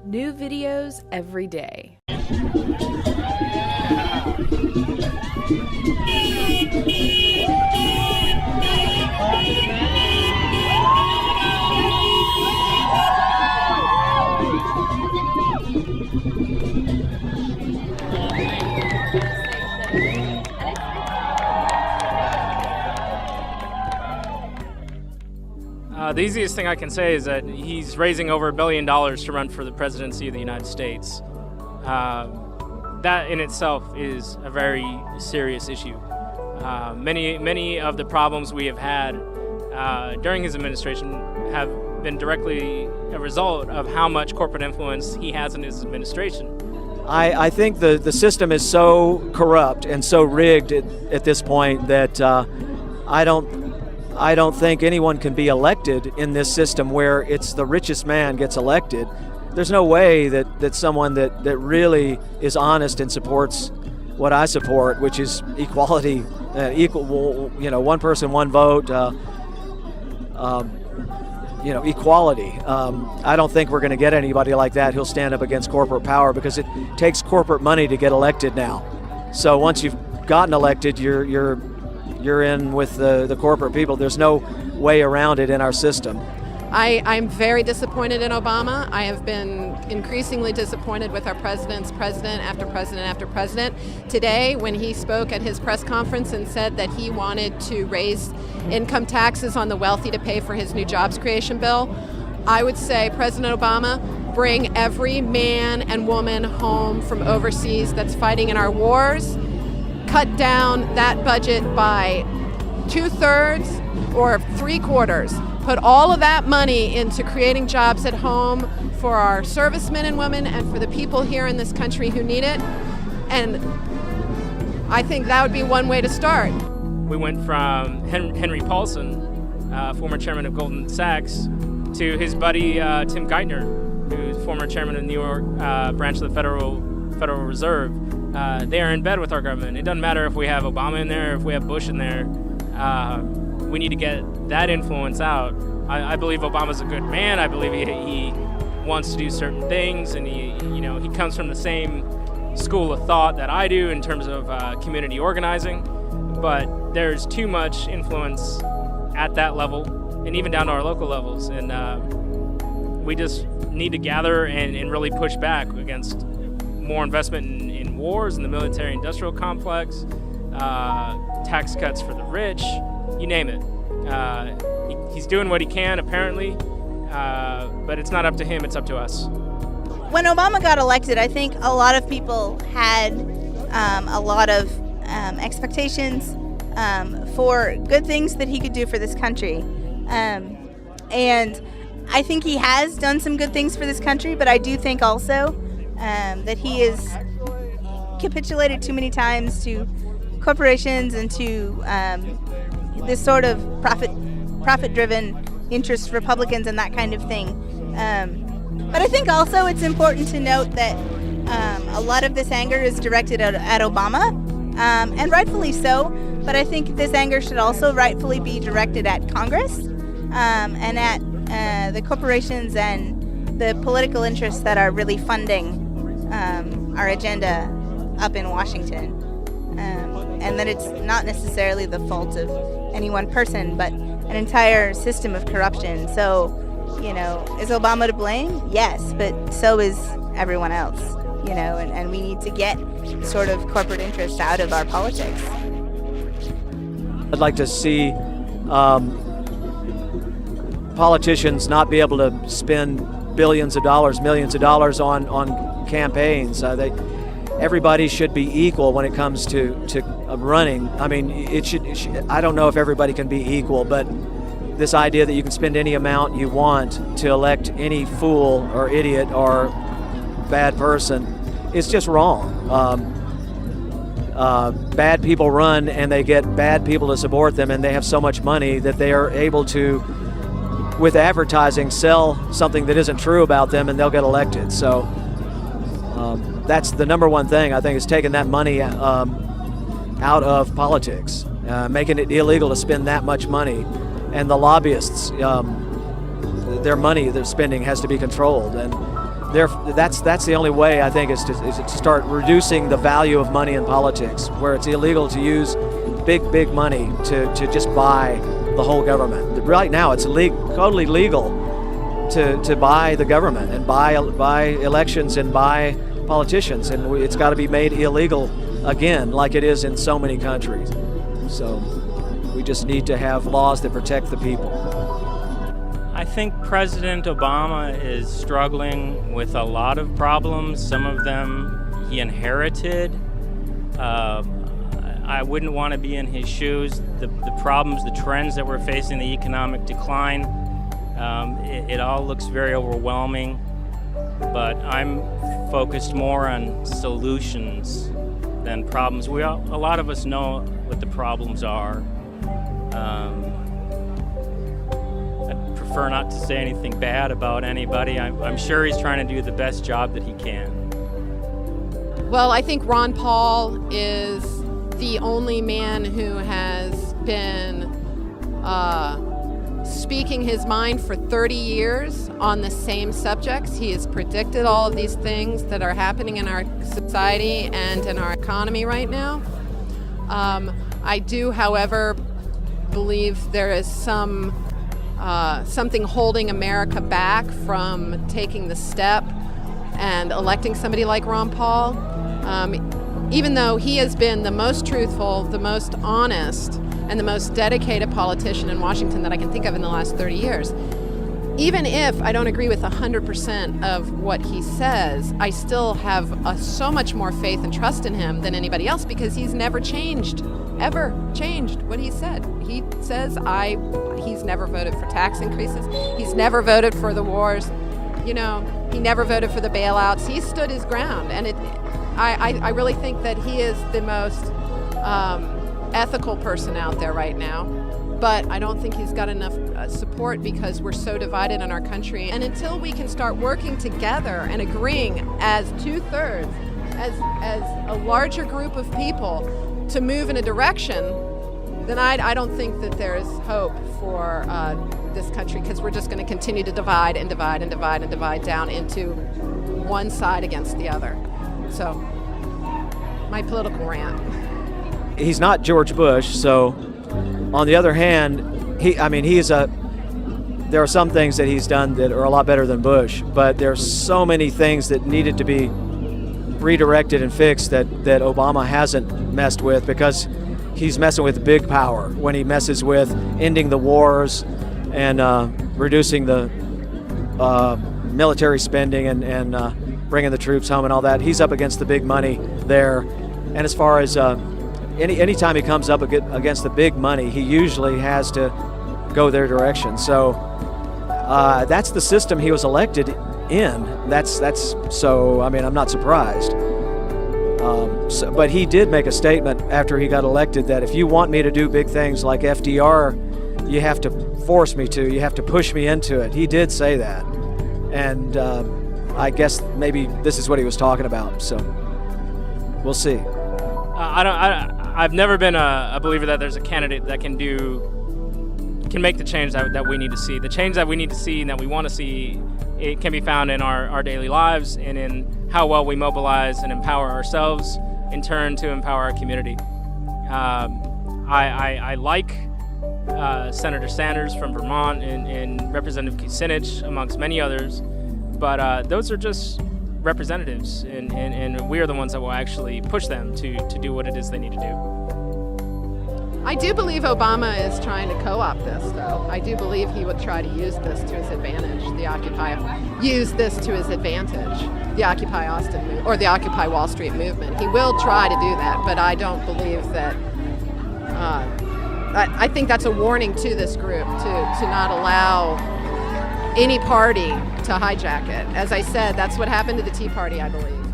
New videos every day. The easiest thing I can say is that he's raising over $1 billion to run for the presidency of the United States. That in itself is a very serious issue. Many of the problems we have had during his administration have been directly a result of how much corporate influence he has in his administration. I think the system is so corrupt and so rigged at this point that I don't think anyone can be elected in this system where it's the richest man gets elected. There's no way that someone that really is honest and supports what I support, which is equality, one person, one vote, equality. I don't think we're going to get anybody like that who'll stand up against corporate power, because it takes corporate money to get elected now. So once you've gotten elected, you're in with the corporate people. There's no way around it in our system. I'm very disappointed in Obama. I have been increasingly disappointed with our president after president after president. Today, when he spoke at his press conference and said that he wanted to raise income taxes on the wealthy to pay for his new jobs creation bill, I would say, President Obama, bring every man and woman home from overseas that's fighting in our wars. Cut down that budget by 2/3 or 3/4. Put all of that money into creating jobs at home for our servicemen and women and for the people here in this country who need it. And I think that would be one way to start. We went from Henry Paulson, former chairman of Goldman Sachs, to his buddy Tim Geithner, who's former chairman of the New York branch of the Federal Reserve. They are in bed with our government. It doesn't matter if we have Obama in there, if we have Bush in there. We need to get that influence out. I believe Obama's a good man. I believe he wants to do certain things, and he comes from the same school of thought that I do in terms of community organizing. But there's too much influence at that level, and even down to our local levels. And we just need to gather and really push back against more investment in wars, in the military-industrial complex, tax cuts for the rich, you name it. He's doing what he can, apparently, but it's not up to him, it's up to us. When Obama got elected, I think a lot of people had a lot of expectations for good things that he could do for this country. And I think he has done some good things for this country, but I do think also that he has capitulated too many times to corporations and to this sort of profit-driven interest Republicans and that kind of thing. But I think also it's important to note that a lot of this anger is directed at Obama, and rightfully so. But I think this anger should also rightfully be directed at Congress and at the corporations and the political interests that are really funding our agenda up in Washington. And that it's not necessarily the fault of any one person, but an entire system of corruption. So, is Obama to blame? Yes, but so is everyone else, and we need to get sort of corporate interests out of our politics. I'd like to see politicians not be able to spend billions of dollars, millions of dollars on campaigns. Everybody should be equal when it comes to running. I mean, it should. I don't know if everybody can be equal, but this idea that you can spend any amount you want to elect any fool or idiot or bad person is just wrong. Bad people run, and they get bad people to support them, and they have so much money that they are able to, with advertising, sell something that isn't true about them, and they'll get elected. So that's the number one thing, I think, is taking that money out of politics, making it illegal to spend that much money. And the lobbyists, their money they're spending has to be controlled. And that's the only way, I think, is to start reducing the value of money in politics, where it's illegal to use big money to just buy the whole government. Right now, it's totally legal to buy the government and buy elections and buy politicians, and it's got to be made illegal again, like it is in so many countries. So we just need to have laws that protect the people. I think President Obama is struggling with a lot of problems. Some of them he inherited. I wouldn't want to be in his shoes. The problems, the trends that we're facing, the economic decline, it all looks very overwhelming. But I'm focused more on solutions than problems. A lot of us know what the problems are. I prefer not to say anything bad about anybody. I'm sure he's trying to do the best job that he can. Well, I think Ron Paul is the only man who has been speaking his mind for 30 years on the same subjects. He has predicted all of these things that are happening in our society and in our economy right now. I do, however, believe there is something holding America back from taking the step and electing somebody like Ron Paul. Even though he has been the most truthful, the most honest, and the most dedicated politician in Washington that I can think of in the last 30 years. Even if I don't agree with 100% of what he says, I still have so much more faith and trust in him than anybody else, because he's never ever changed what he said. He says he's never voted for tax increases. He's never voted for the wars. He never voted for the bailouts. He stood his ground, and I really think that he is the most ethical person out there right now. But I don't think he's got enough support, because we're so divided in our country. And until we can start working together and agreeing as 2/3, as a larger group of people to move in a direction, then I don't think that there's hope for this country, because we're just going to continue to divide and divide and divide and divide down into one side against the other. So, my political rant. He's not George Bush, so on the other hand, there are some things that he's done that are a lot better than Bush, but there's so many things that needed to be redirected and fixed that Obama hasn't messed with, because he's messing with big power when he messes with ending the wars and reducing the military spending and bringing the troops home and all that. He's up against the big money there. And as far as any time he comes up against the big money, he usually has to go their direction. So that's the system he was elected in. I'm not surprised. But he did make a statement after he got elected that if you want me to do big things like FDR, you have to force me to. You have to push me into it. He did say that. And I guess maybe this is what he was talking about. So we'll see. I've never been a believer that there's a candidate that can make the change that we need to see. The change that we need to see and that we want to see, it can be found in our daily lives and in how well we mobilize and empower ourselves, in turn to empower our community. I like Senator Sanders from Vermont and Representative Kucinich, amongst many others, but those are just representatives, and we are the ones that will actually push them to do what it is they need to do. I do believe Obama is trying to co-opt this, though. I do believe he would try to use this to his advantage, the Occupy Austin movement, or the Occupy Wall Street movement. He will try to do that, but I don't believe that. I think that's a warning to this group to not allow any party to hijack it. As I said, that's what happened to the Tea Party, I believe.